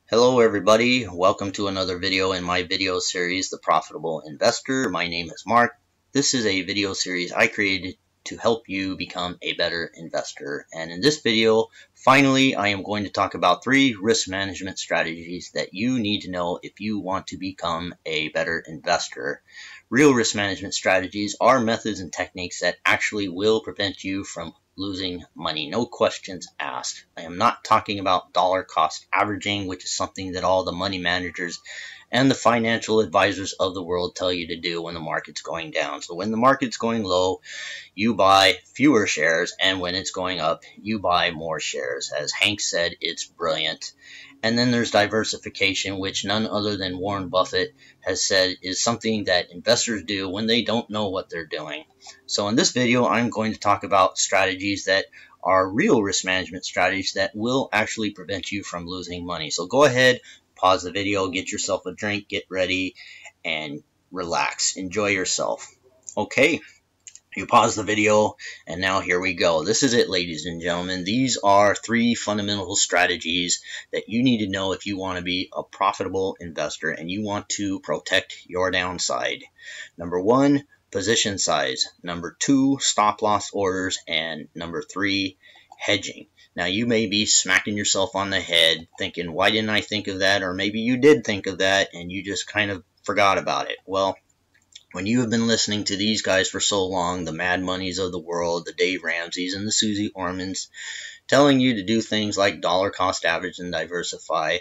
Hello everybody, welcome to another video in my video series, The Profitable Investor. My name is Mark. This is a video series I created to help you become a better investor. And in this video, finally, I am going to talk about 3 risk management strategies that you need to know if you want to become a better investor. Real risk management strategies are methods and techniques that actually will prevent you from losing money, no questions asked. I am not talking about dollar cost averaging, which is something that all the money managers and the financial advisors of the world tell you to do when the market's going down. So when the market's going low, you buy fewer shares, and when it's going up, you buy more shares. As Hank said, it's brilliant. And then there's diversification, which none other than Warren Buffett has said is something that investors do when they don't know what they're doing. So in this video, I'm going to talk about strategies that are real risk management strategies that will actually prevent you from losing money. So go ahead, pause the video, get yourself a drink, get ready, and relax. Enjoy yourself. Okay. You pause the video, and now here we go. This is it, ladies and gentlemen. These are 3 fundamental strategies that you need to know if you want to be a profitable investor and you want to protect your downside. Number 1, position size. Number 2, stop loss orders. And number 3, hedging. Now, you may be smacking yourself on the head thinking, why didn't I think of that? Or maybe you did think of that and you just kind of forgot about it. Well, when you have been listening to these guys for so long, the Mad Moneys of the world, the Dave Ramseys and the Susie Ormans, telling you to do things like dollar cost average and diversify,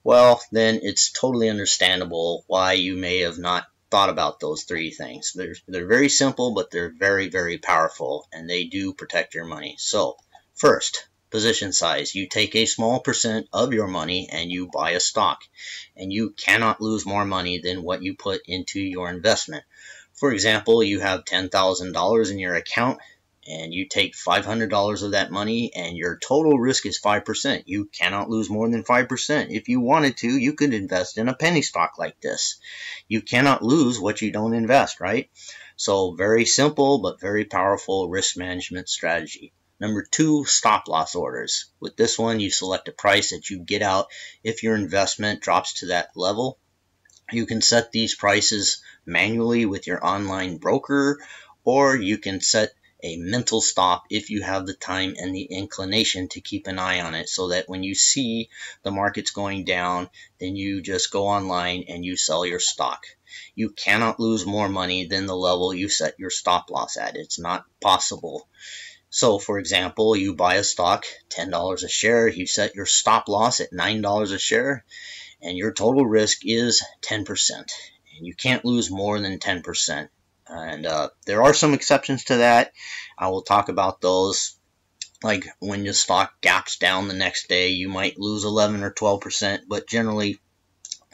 well, then it's totally understandable why you may have not thought about those 3 things. They're very simple, but they're very, very powerful, and they do protect your money. So, first, position size. You take a small percent of your money and you buy a stock, and you cannot lose more money than what you put into your investment. For example, you have $10,000 in your account and you take $500 of that money and your total risk is 5%. You cannot lose more than 5%. If you wanted to, you could invest in a penny stock like this. You cannot lose what you don't invest, right? So very simple but very powerful risk management strategy. Number 2, stop loss orders. With this one, you select a price that you get out if your investment drops to that level. You can set these prices manually with your online broker, or you can set a mental stop if you have the time and the inclination to keep an eye on it, so that when you see the market's going down, then you just go online and you sell your stock. You cannot lose more money than the level you set your stop loss at. It's not possible. So, for example, you buy a stock, $10 a share, you set your stop loss at $9 a share, and your total risk is 10%. And you can't lose more than 10%. And there are some exceptions to that. I will talk about those. Like when your stock gaps down the next day, you might lose 11 or 12%, but generally,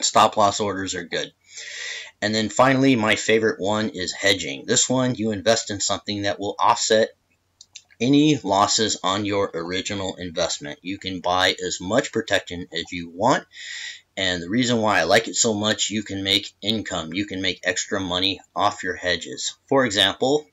stop loss orders are good. And then finally, my favorite one is hedging. This one, you invest in something that will offset any losses on your original investment. You can buy as much protection as you want, and the reason why I like it so much, you can make income. You can make extra money off your hedges. For example,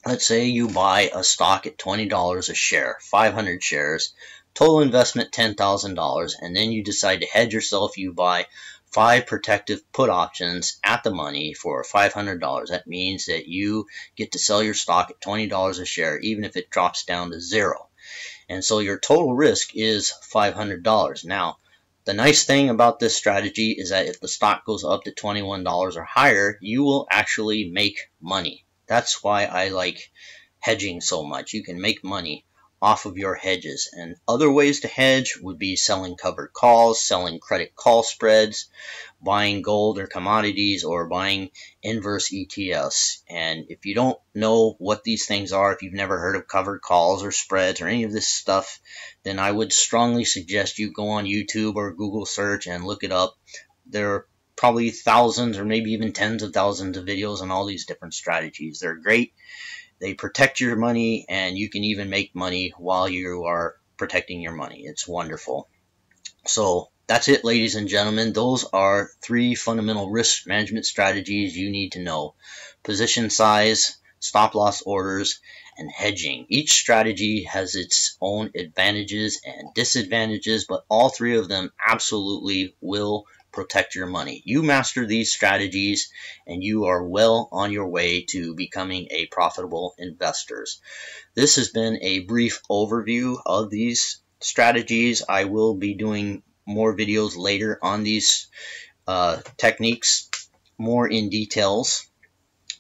let's say you buy a stock at $20 a share, 500 shares, total investment $10,000, and then you decide to hedge yourself. You buy 5 protective put options at the money for $500. That means that you get to sell your stock at $20 a share, even if it drops down to 0. And so your total risk is $500. Now, the nice thing about this strategy is that if the stock goes up to $21 or higher, you will actually make money. That's why I like hedging so much. You can make money off of your hedges. And other ways to hedge would be selling covered calls, selling credit call spreads, buying gold or commodities, or buying inverse ETFs. And if you don't know what these things are, if you've never heard of covered calls or spreads or any of this stuff, then I would strongly suggest you go on YouTube or Google search and look it up. There are probably thousands or maybe even tens of thousands of videos on all these different strategies. They're great. They protect your money, and you can even make money while you are protecting your money. It's wonderful. So that's it, ladies and gentlemen. Those are 3 fundamental risk management strategies you need to know. Position size, stop loss orders, and hedging. Each strategy has its own advantages and disadvantages, but all three of them absolutely will protect your money. You master these strategies and you are well on your way to becoming a profitable investor. This has been a brief overview of these strategies. I will be doing more videos later on these techniques, more in details.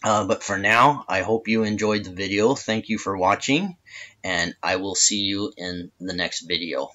But for now, I hope you enjoyed the video. Thank you for watching, and I will see you in the next video.